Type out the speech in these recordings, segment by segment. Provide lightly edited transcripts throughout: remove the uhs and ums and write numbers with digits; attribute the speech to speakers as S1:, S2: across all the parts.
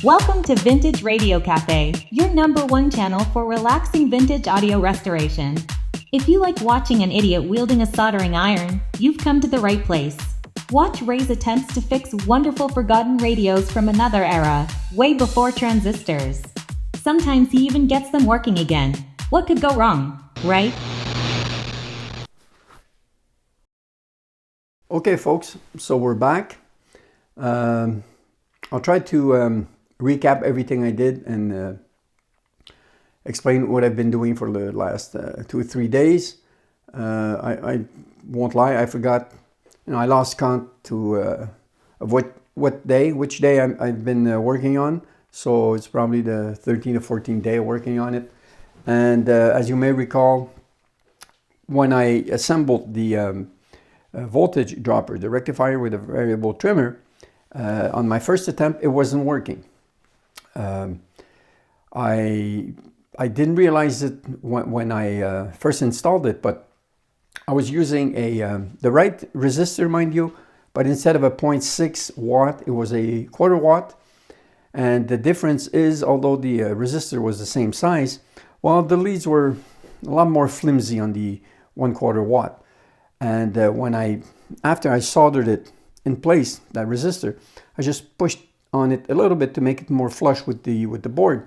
S1: Welcome to Vintage Radio Cafe, your #1 channel for relaxing vintage audio restoration. If you like watching an idiot wielding a soldering iron, you've come to the right place. Watch Ray's attempts to fix wonderful forgotten radios from another era, way before transistors. Sometimes he even gets them working again. What could go wrong, right?
S2: Okay, folks, so we're back. I'll try to recap everything I did and explain what I've been doing for the last 2 or 3 days. I won't lie, I forgot. I lost count of which day I've been working on. So it's probably the 13th or 14th day working on it. And as you may recall, when I assembled the voltage dropper, the rectifier with a variable trimmer, on my first attempt, it wasn't working. I didn't realize it when I first installed it, but I was using the right resistor, mind you, but instead of a 0.6 watt, it was a 1/4 watt. And the difference is, although the resistor was the same size, well, the leads were a lot more flimsy on the 1/4 watt. And after I soldered it in place, that resistor, I just pushed on it a little bit to make it more flush with the board.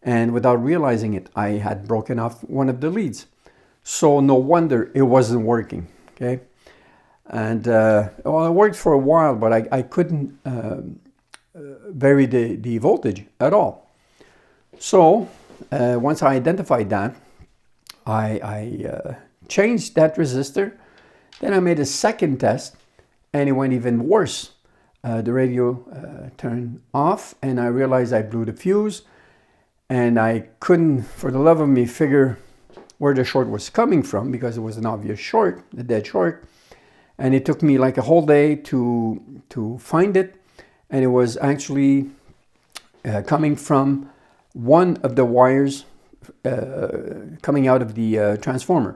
S2: And without realizing it, I had broken off one of the leads. So no wonder it wasn't working, okay? And well, it worked for a while, but I couldn't vary the voltage at all. So once I identified that, I changed that resistor. Then I made a second test, and it went even worse. The radio turned off, and I realized I blew the fuse, and I couldn't, for the love of me, figure where the short was coming from, because it was an obvious short, a dead short. And it took me like a whole day to find it, and it was actually coming from one of the wires coming out of the transformer.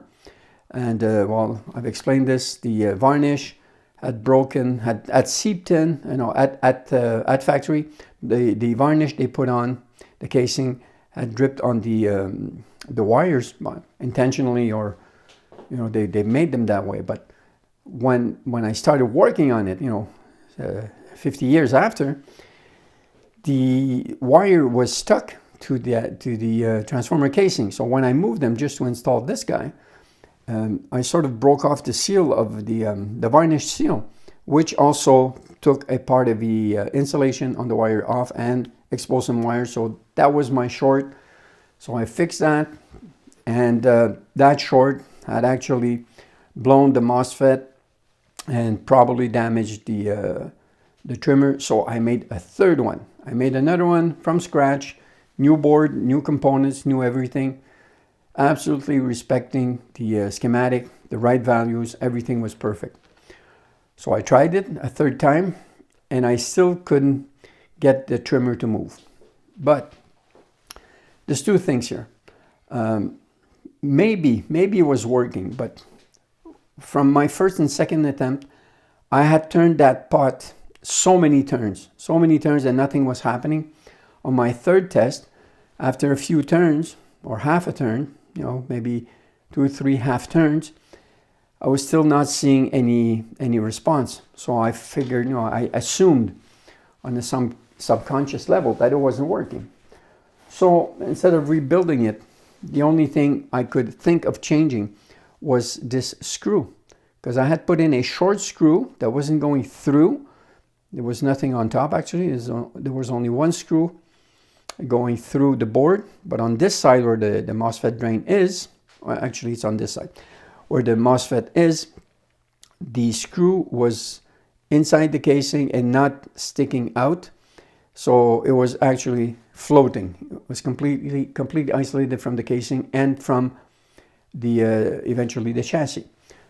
S2: And well, I've explained this. The varnish had broken, had seeped in. At factory, the varnish they put on the casing had dripped on the wires intentionally, or they made them that way. But when I started working on it, 50 years after, the wire was stuck to the transformer casing. So when I moved them just to install this guy, I sort of broke off the seal of the varnish seal, which also took a part of the insulation on the wire off and exposed some wires. So that was my short. So I fixed that, and that short had actually blown the MOSFET and probably damaged the trimmer. So I made a third one. I made another one from scratch, new board, new components, new everything. Absolutely respecting the schematic, the right values, everything was perfect. So I tried it a third time, and I still couldn't get the trimmer to move. But there's two things here. Maybe it was working, but from my first and second attempt, I had turned that pot so many turns, and nothing was happening. On my third test, after a few turns, or half a turn, maybe 2 or 3 half turns, I was still not seeing any response. So I figured, I assumed on some subconscious level that it wasn't working. So instead of rebuilding it, the only thing I could think of changing was this screw, because I had put in a short screw that wasn't going through. There was nothing on top, actually. There was only one screw going through the board, but on this side where the MOSFET drain is, well, actually it's on this side, where the MOSFET is, the screw was inside the casing and not sticking out. So it was actually floating. It was completely isolated from the casing and from eventually the chassis.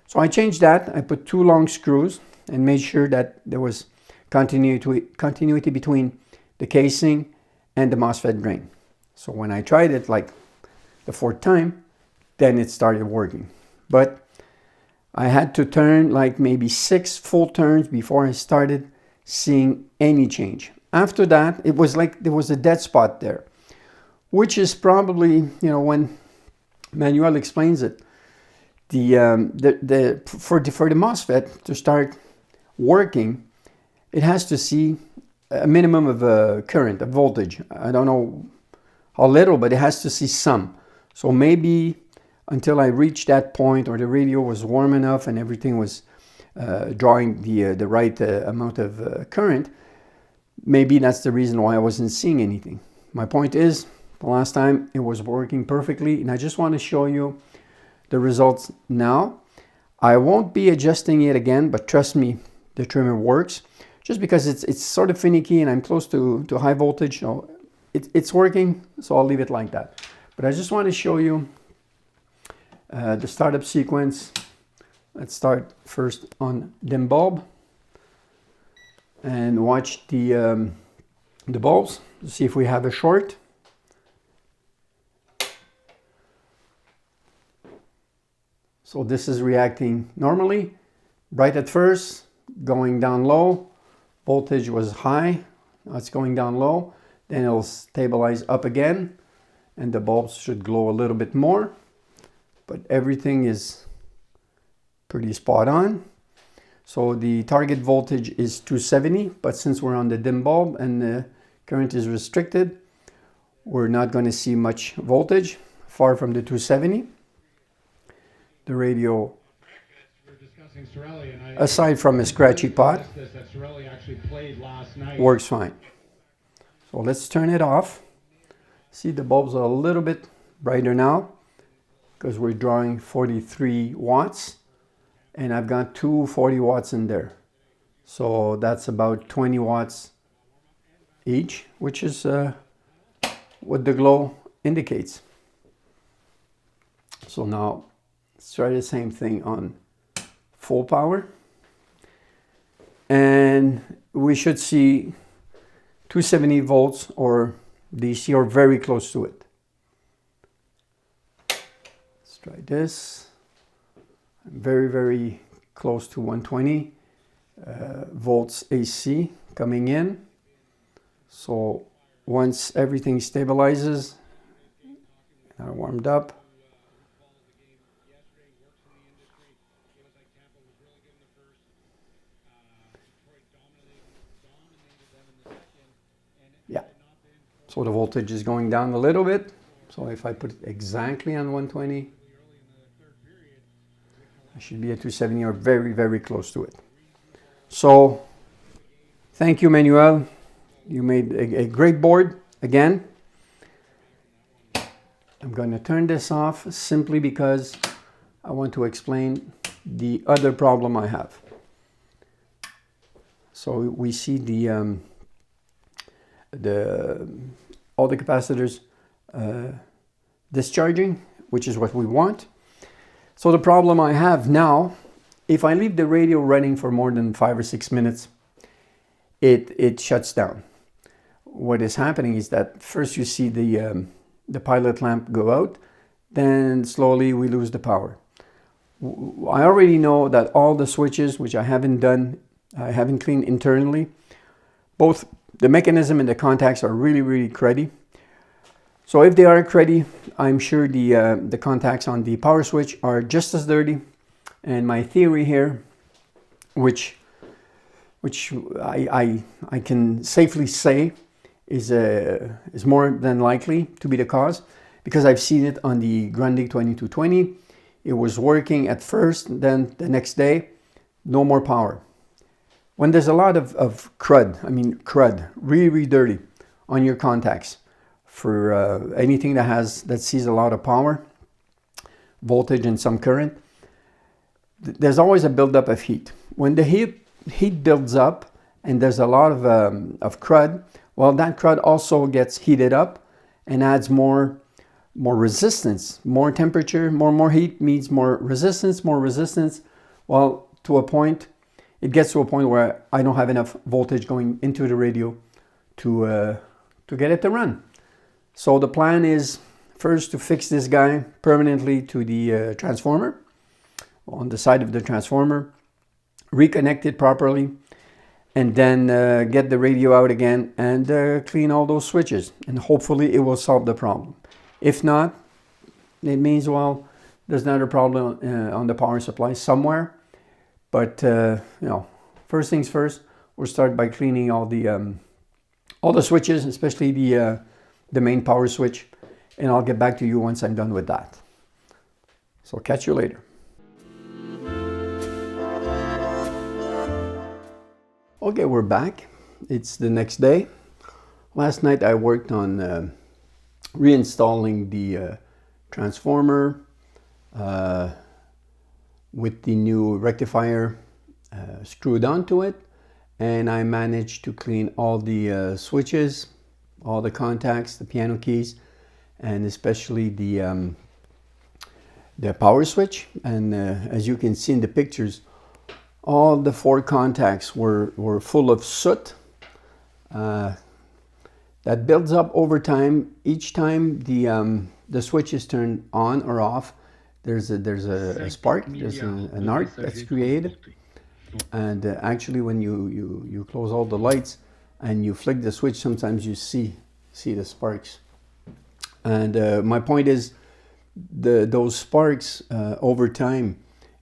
S2: So I changed that. I put 2 long screws and made sure that there was continuity between the casing and the MOSFET drain. So when I tried it like the 4th time, then it started working. But I had to turn like maybe 6 full turns before I started seeing any change. After that, it was like there was a dead spot there, which is probably, you know, when Manuel explains it, for the MOSFET to start working, it has to see a minimum of a current, a voltage. I don't know how little, but it has to see some. So maybe until I reached that point, or the radio was warm enough and everything was drawing the right amount of current, maybe that's the reason why I wasn't seeing anything. My point is, the last time it was working perfectly, and I just want to show you the results now. I won't be adjusting it again, but trust me, the trimmer works. Just because it's sort of finicky and I'm close to high voltage, so it's working, so I'll leave it like that. But I just want to show you the startup sequence. Let's start first on dim bulb and watch the bulbs to see if we have a short. So this is reacting normally, bright at first, going down low. Voltage was high, now it's going down low. Then it'll stabilize up again, and the bulbs should glow a little bit more. But everything is pretty spot on. So the target voltage is 270, but since we're on the dim bulb and the current is restricted, we're not going to see much voltage, far from the 270. The radio, aside from a scratchy pot, works fine. So let's turn it off. See, the bulbs are a little bit brighter now because we're drawing 43 watts and I've got two 40 watts in there. So that's about 20 watts each, which is what the glow indicates. So now let's try the same thing on full power. And we should see 270 volts or DC or very close to it. Let's try this. I'm very, very close to 120 volts AC coming in. So once everything stabilizes, and I warmed up, so the voltage is going down a little bit. So if I put it exactly on 120, I should be at 270 or very, very close to it. So thank you, Manuel. You made a great board again. I'm going to turn this off simply because I want to explain the other problem I have. So we see all the capacitors discharging, which is what we want. So the problem I have now, if I leave the radio running for more than 5 or 6 minutes, it shuts down. What is happening is that first you see the pilot lamp go out, then slowly we lose the power. I already know that all the switches, which I haven't cleaned internally, both the mechanism and the contacts are really, really cruddy. So if they are cruddy, I'm sure the contacts on the power switch are just as dirty. And my theory here, which I can safely say is more than likely to be the cause, because I've seen it on the Grundig 2220. It was working at first, then the next day, no more power. When there's a lot of crud, really, really dirty on your contacts for anything that sees a lot of power, voltage and some current, there's always a buildup of heat. When the heat builds up and there's a lot of crud, well, that crud also gets heated up and adds more resistance. More temperature, more heat means more resistance, well, it gets to a point where I don't have enough voltage going into the radio to get it to run. So the plan is first to fix this guy permanently to the transformer, on the side of the transformer, reconnect it properly, and then get the radio out again and clean all those switches, and hopefully it will solve the problem. If not, it means, well, there's another problem on the power supply somewhere. But first things first, we'll start by cleaning all the switches, especially the main power switch, and I'll get back to you once I'm done with that. So catch you later. Okay, we're back. It's the next day. Last night I worked on reinstalling the transformer with the new rectifier screwed onto it, and I managed to clean all the switches, all the contacts, the piano keys, and especially the power switch. And as you can see in the pictures, all the 4 contacts were full of soot. That builds up over time. Each time the switch is turned on or off, there's a spark, there's an arc that's created. And actually, when you close all the lights and you flick the switch, sometimes you see the sparks. And my point is, those sparks over time,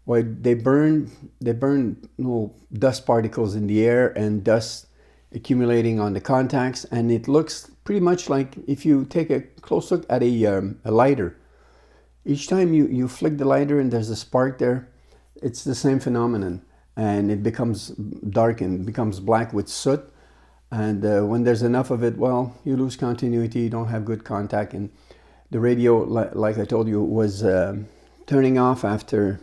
S2: well, they burn little dust particles in the air and dust accumulating on the contacts, and it looks pretty much like, if you take a close look at a lighter, each time you flick the lighter and there's a spark there, it's the same phenomenon, and it becomes darkened, becomes black with soot. And when there's enough of it, well, you lose continuity, you don't have good contact. And the radio, like I told you, was turning off after,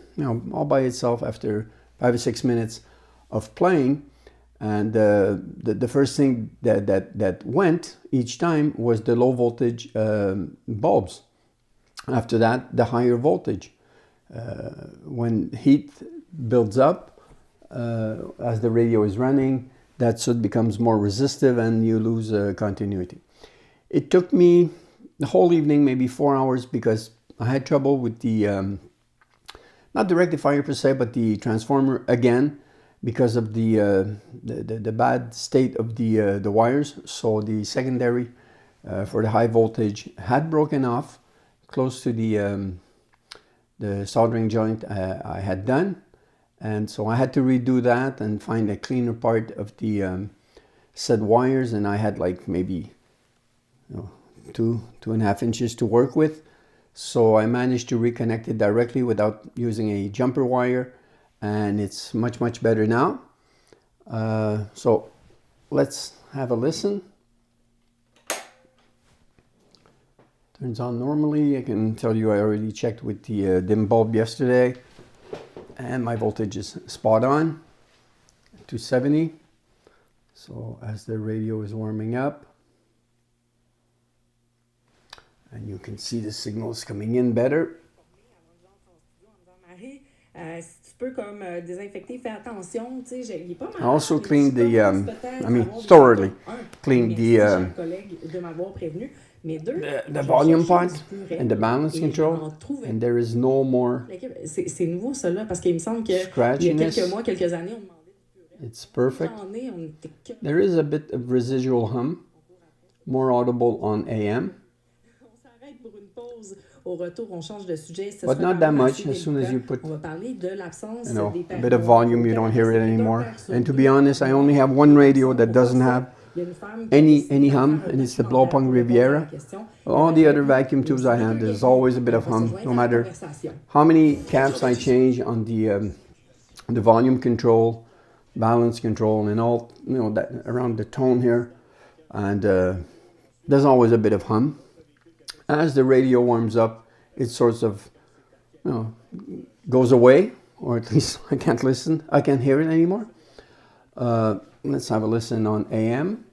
S2: all by itself after 5 or 6 minutes of playing. And the first thing that went each time was the low voltage bulbs. After that, the higher voltage. When heat builds up as the radio is running, that soot becomes more resistive and you lose continuity. It took me the whole evening, maybe 4 hours, because I had trouble with the, not the rectifier per se, but the transformer again, because of the bad state of the wires. So the secondary for the high voltage had broken off close to the soldering joint I had done. And so I had to redo that and find a cleaner part of the said wires, and I had like maybe 2.5 inches to work with. So I managed to reconnect it directly without using a jumper wire, and it's much better now. So let's have a listen. Turns on normally. I can tell you I already checked with the dim bulb yesterday, and my voltage is spot on, 270. So as the radio is warming up, and you can see the signals coming in better. I also cleaned thoroughly cleaned the volume part and the balance control, and there is no more scratchiness. It's perfect. There is a bit of residual hum, more audible on AM. But not that much. As soon as you put a bit of volume, you don't hear it anymore. And to be honest, I only have one radio that doesn't have any hum, and it's the Blowpong Riviera. All the other vacuum tubes I have, there's always a bit of hum, no matter how many caps I change on the volume control, balance control, and all, that around the tone here, and there's always a bit of hum. As the radio warms up, it sort of, goes away, or at least I can't hear it anymore. Let's have a listen on AM.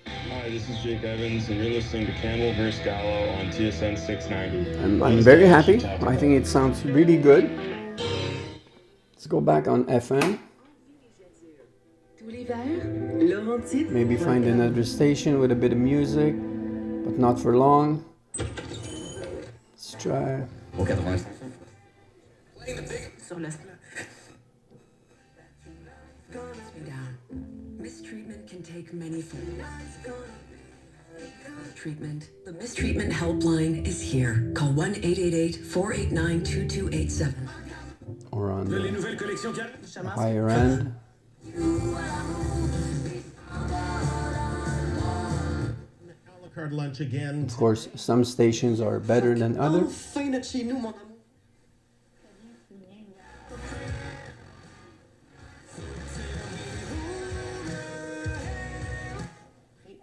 S3: Hi, this is Jake Evans, and you're listening to Campbell vs. Gallo on TSN 690.
S2: I'm very happy. I think it sounds really good. Let's go back on FM. Maybe find another station with a bit of music, but not for long. Let's try.
S4: Mistreatment can take many forms. Treatment. The mistreatment helpline is here. Call 1-888-489-2287.
S2: Or on the higher end.
S5: Card lunch again.
S2: Of course, some stations are better than others.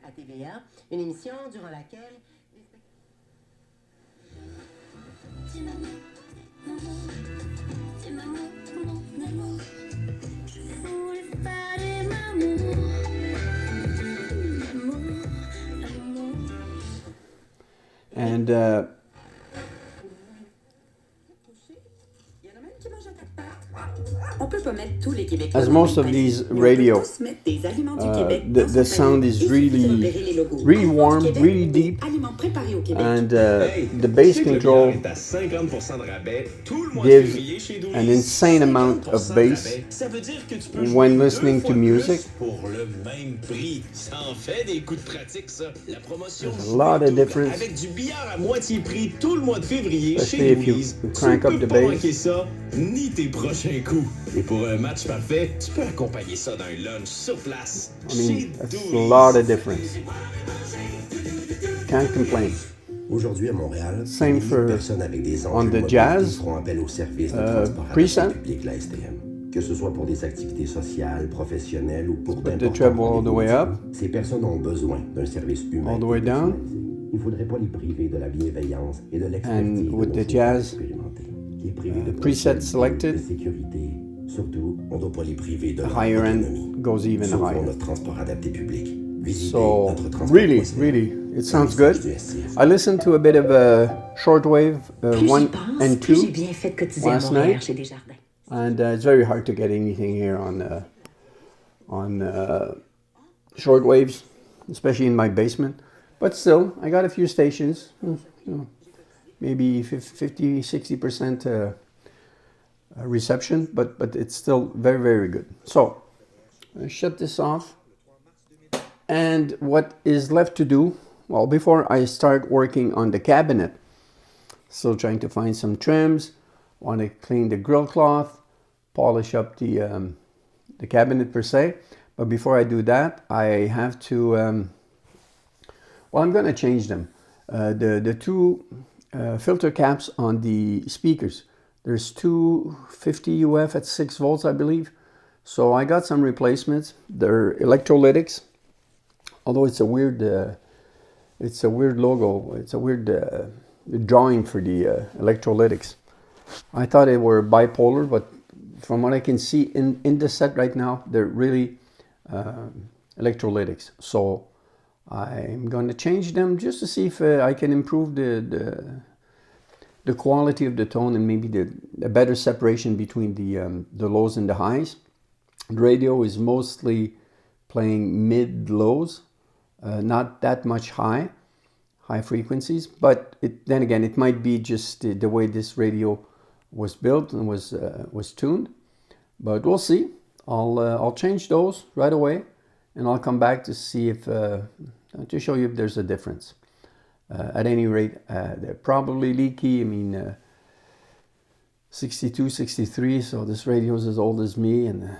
S6: À TVA, une émission durant laquelle
S2: And as most of these radio, the sound is really warm, really deep, and the bass control gives an insane amount of bass when listening to music. There's a lot of difference, especially if you crank up the bass.
S7: Et pour un match parfait, tu peux accompagner ça d'un lunch sur place.
S2: I mean, that's a lot of difference. Can't complain.
S8: Aujourd'hui à Montréal,
S2: Same for
S8: personnes avec des
S2: on the jazz
S8: feront appel au service de transport
S2: preset.
S8: public, la STM. Que ce soit pour des activités sociales, professionnelles ou pour
S2: Put the treble all the way up,
S8: ces personnes ont besoin d'un service humain.
S2: all the way down.
S8: Il ne faudrait pas les priver de la bienveillance et de l'expertise
S2: And with the jazz preset selected,
S8: de sécurité. Surtout, on ne doit pas les priver de
S2: the higher end goes even
S8: Sauf pour
S2: higher.
S8: notre transport adapté public. Visitez
S2: So
S8: notre transport
S2: really,
S8: possible.
S2: really, it sounds good. I listened to a bit of shortwave 1 and 2 last night, and it's very hard to get anything here on shortwaves, especially in my basement. But still, I got a few stations, maybe 50-60% reception, but it's still very, very good. So I shut this off. And what is left to do, well, before I start working on the cabinet, still trying to find some trims, want to clean the grill cloth, polish up the cabinet per se. But before I do that, I have to, well, I'm going to change them. The two filter caps on the speakers. There's 250 UF at 6 volts, I believe. So I got some replacements. They're electrolytics. Although it's a weird logo. It's a weird drawing for the electrolytics. I thought they were bipolar, but from what I can see in the set right now, they're really electrolytics. So I'm going to change them just to see if I can improve the quality of the tone and maybe the better separation between the lows and the highs. The radio is mostly playing mid-lows. Not that much high frequencies, but then again, it might be just the way this radio was built and was tuned. But we'll see. I'll change those right away, and I'll come back to see if to show you if there's a difference. At any rate, they're probably leaky. I mean, 62, 63. So this radio is as old as me, and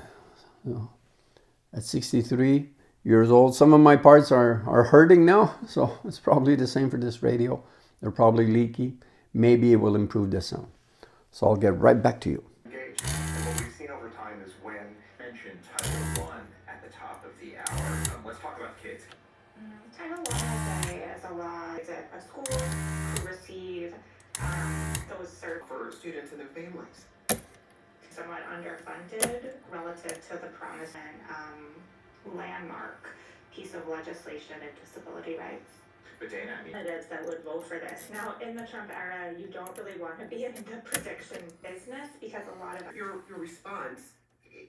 S2: at 63 years old. Some of my parts are hurting now, so it's probably the same for this radio. They're probably leaky. Maybe it will improve the sound. So I'll get right back to you.
S9: Engaged. And what we've seen over time is when mentioned Title I at the top of the hour. Let's talk about kids.
S10: Title I is a lot. Is it a school who receive those
S9: For students and their families.
S10: somewhat underfunded relative to the promise and landmark piece of legislation and disability rights.
S9: But Dana, I mean,
S10: Candidates that would vote for this. Now, in the Trump era, you don't really want to be in the prediction business because a lot of
S11: your response,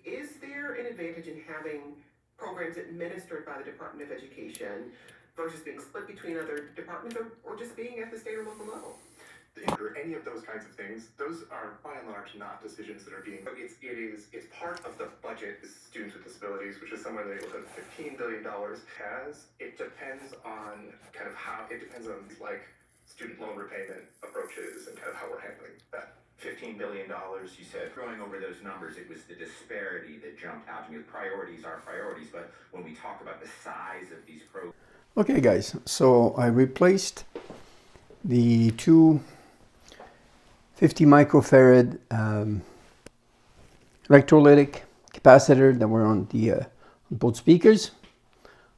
S11: is there an advantage in having programs administered by the Department of Education versus being split between other departments or just being at the state or local level?
S9: or any of those kinds of things, those are by and large not decisions that are being. It's part of the budget. Students with disabilities, which is somewhere in the neighborhood of $15 billion, has. It depends on kind of how. It depends on like student loan repayment approaches and kind of how we're handling that. $15 billion, you said. Going over those numbers, it was the disparity that jumped out to me. Priorities are priorities, but when we talk about the size of these programs.
S2: Okay, guys, so I replaced the two 50 microfarad electrolytic capacitor that were on the both speakers.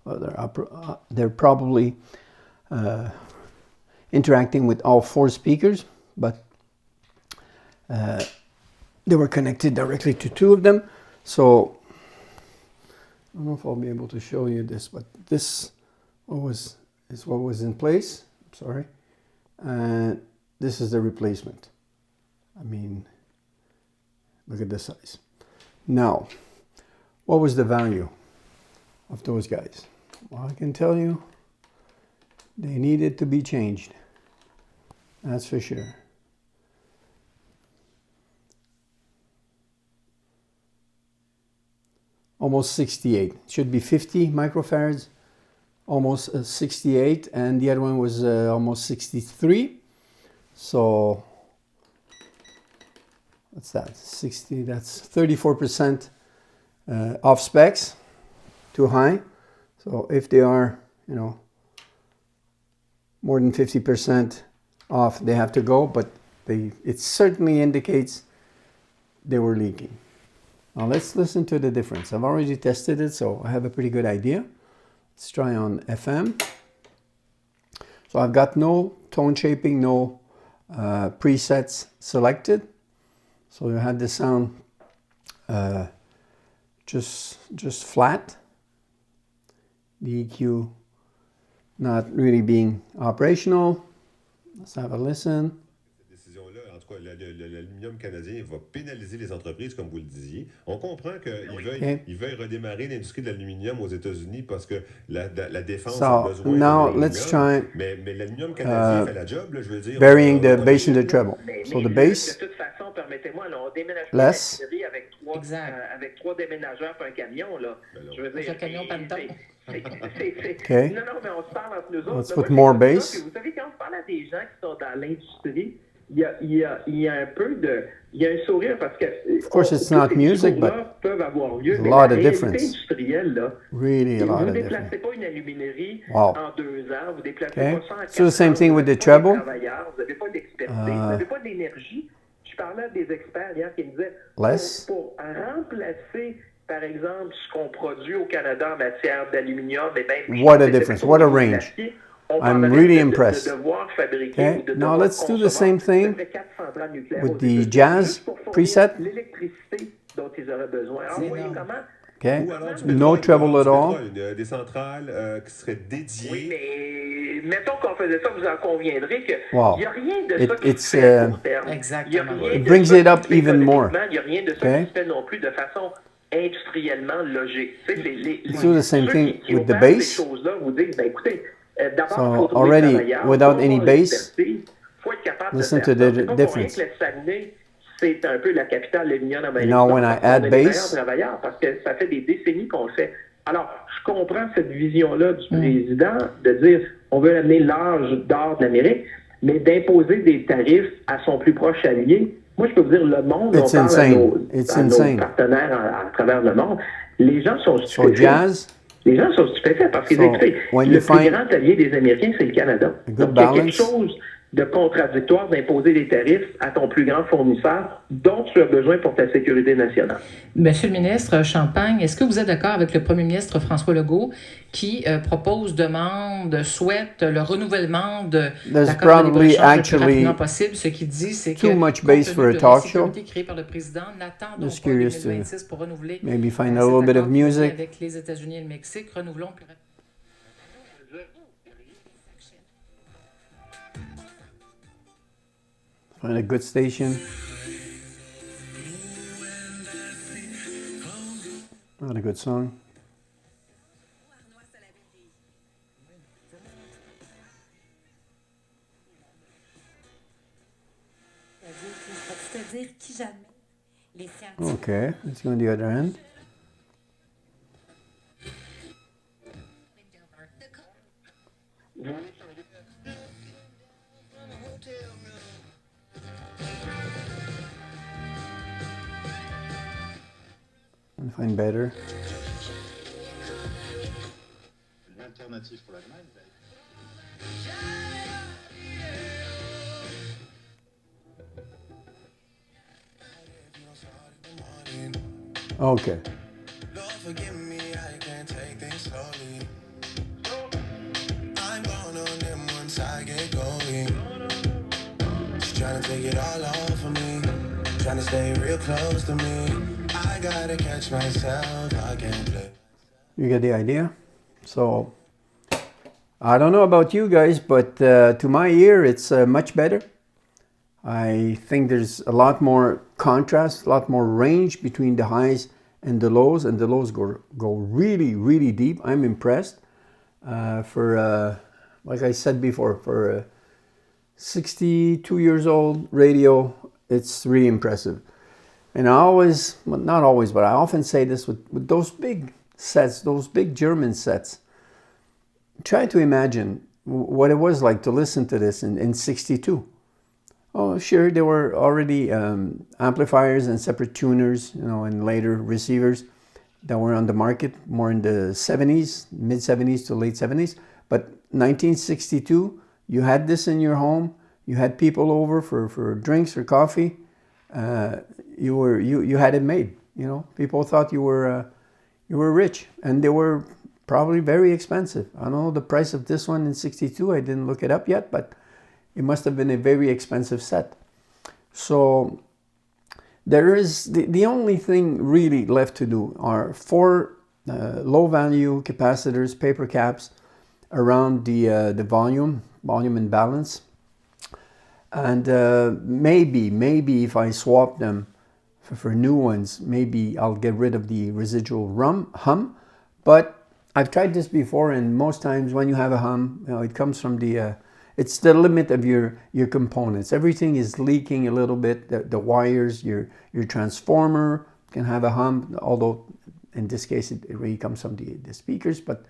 S2: Well, they're probably interacting with all four speakers, but they were connected directly to two of them. So I don't know if I'll be able to show you this, but this is what was in place. Sorry, and this is the replacement. I mean, look at this size. Now, what was the value of those guys? Well, I can tell you, they needed to be changed. That's for sure. Almost 68. Should be 50 microfarads, almost 68, and the other one was almost 63. So what's that? 60. That's 34% off specs, too high. So if they are, you know, more than 50% off, they have to go. But it certainly indicates they were leaking. Now let's listen to the difference. I've already tested it, so I have a pretty good idea. Let's try on FM. So I've got no tone shaping, no presets selected. So you had the sound just flat. The EQ not really being operational. Let's have a listen.
S12: L'aluminium canadien va pénaliser les entreprises, comme vous le disiez. On comprend qu'ils veuillent redémarrer l'industrie de l'aluminium aux États-Unis parce que la défense a besoin
S2: now let's try
S12: mais l'aluminium canadien fait la job, là, je veux dire.
S2: Varying the bass and the treble. So the bass,
S13: de toute façon, permettez-moi, on déménage
S2: less.
S13: avec trois déménageurs pour un camion, là. Je veux dire,
S14: un camion Pantone.
S2: Okay.
S13: Non, mais on se parle entre nous autres.
S2: Let's put more bass.
S13: Vous savez, quand on parle à des gens qui sont dans l'industrie, il y a un peu de... Il y a un sourire parce que...
S2: Of course, it's not music, but
S13: peuvent avoir lieu,
S2: there's a lot of difference.
S13: Industrielle, là,
S2: really a lot of difference.
S13: Vous ne déplacez pas une aluminerie
S2: en
S13: 2 ans, vous déplacez pas ça en 4 ans.
S2: So the same thing with the treble.
S13: Vous n'avez pas d'expertise, vous n'avez pas d'énergie. Je parlais à des experts hier qui me disaient, pour remplacer, par exemple, ce qu'on produit au Canada en matière d'aluminium, et même...
S2: What a difference, what a range. I'm really impressed. Okay, now let's do the same thing with the jazz preset. Okay, no treble at all.
S12: Des centrales qui seraient dédiées.
S13: Oui, mais mettons qu'on faisait ça, vous en conviendrez qu'il n'y a rien de ça qui se fait à court terme.
S14: Exactement.
S2: It brings it up even more.
S13: Il n'y a rien de ça qui se fait non plus de façon industriellement logique.
S2: Let's do the same thing with the bass. So already, without any bass, listen to the difference. Now when I add bass,
S13: parce que ça fait des décennies qu'on le fait. Alors, je comprends cette vision-là du président de dire on veut amener l'âge d'or de l'Amérique, mais d'imposer des tarifs à son plus proche allié. Moi, je peux vous dire, le monde, on parle à nos partenaires à travers le monde, les gens sont stupéfaits. Les gens sont stupéfaits parce qu'ils écoutent. Le plus grand allié des Américains, c'est le Canada. Donc, il y a quelque chose de contradictoire d'imposer des tarifs à ton plus grand fournisseur dont tu as besoin pour ta sécurité nationale.
S14: Monsieur le ministre Champagne, est-ce que vous êtes d'accord avec le premier ministre François Legault qui propose, demande, souhaite le renouvellement de l'accord de libre-échange le plus rapidement possible? Ce qu'il dit, c'est que compte tenu de l'insécurité créée par le président, n'attendons pas 2026 pour renouveler cet accord avec les États-Unis et le Mexique. Renouvelons plus rapidement.
S2: Find a good station. Not a good song. Okay, let's go on the other end. And find better. Okay. I'm going on them once I get going. Just trying to take it all off of me. Trying to stay real close to me. I gotta catch myself. I can't play. You get the idea? So, I don't know about you guys, but to my ear, it's much better. I think there's a lot more contrast, a lot more range between the highs and the lows go really, really deep. I'm impressed. Like I said before, for a 62 years old radio, it's really impressive. And I always, well, not always, but I often say this with those big sets, those big German sets. Try to imagine what it was like to listen to this in 62. Oh, sure, there were already amplifiers and separate tuners, and later receivers that were on the market more in the 70s, mid 70s to late 70s. But 1962, you had this in your home. You had people over for drinks or coffee. You had it made. People thought you were rich, and they were probably very expensive. I don't know the price of this one in 62. I didn't look it up yet, but it must have been a very expensive set. So there is the only thing really left to do are 4 low value capacitors, paper caps around the volume imbalance. And maybe if I swap them for new ones, maybe I'll get rid of the residual hum. But I've tried this before, and most times when you have a hum, it comes from it's the limit of your components. Everything is leaking a little bit. The wires, your transformer can have a hum, although in this case it really comes from the speakers. But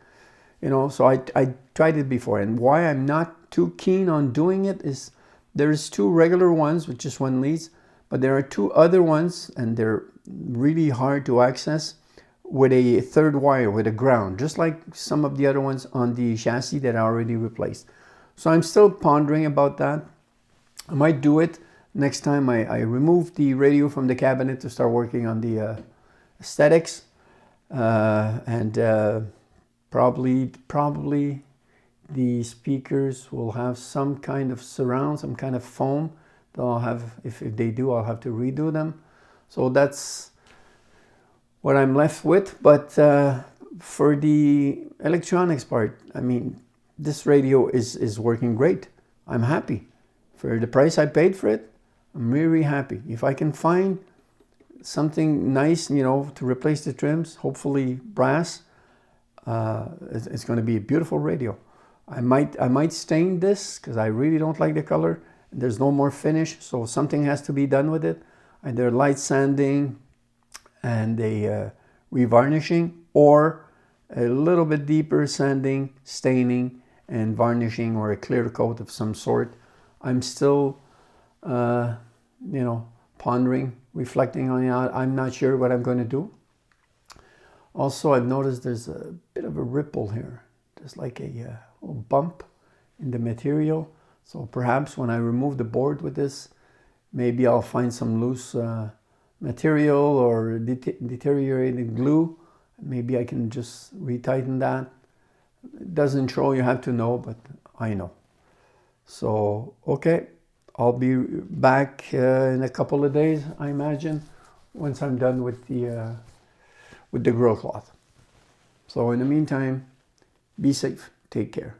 S2: so I tried it before, and why I'm not too keen on doing it is there's 2 regular ones with just 1 leads, but there are 2 other ones, and they're really hard to access with a 3rd wire, with a ground, just like some of the other ones on the chassis that I already replaced. So I'm still pondering about that. I might do it next time I remove the radio from the cabinet to start working on the aesthetics. Probably the speakers will have some kind of surround, some kind of foam. They'll have, if they do, I'll have to redo them. So that's what I'm left with. But for the electronics part, I mean, this radio is working great. I'm happy. For the price I paid for it, I'm really happy. If I can find something nice, to replace the trims, hopefully brass, it's going to be a beautiful radio. I might stain this because I really don't like the color. There's no more finish, so something has to be done with it. Either light sanding and a revarnishing, or a little bit deeper sanding, staining, and varnishing, or a clear coat of some sort. I'm still, pondering, reflecting on it. I'm not sure what I'm going to do. Also, I've noticed there's a bit of a ripple here. There's like a little bump in the material. So perhaps when I remove the board with this, maybe I'll find some loose material or deteriorated glue. Maybe I can just retighten that. It doesn't show, you have to know, but I know. So, okay, I'll be back in a couple of days, I imagine, once I'm done with the grill cloth. So in the meantime, be safe, take care.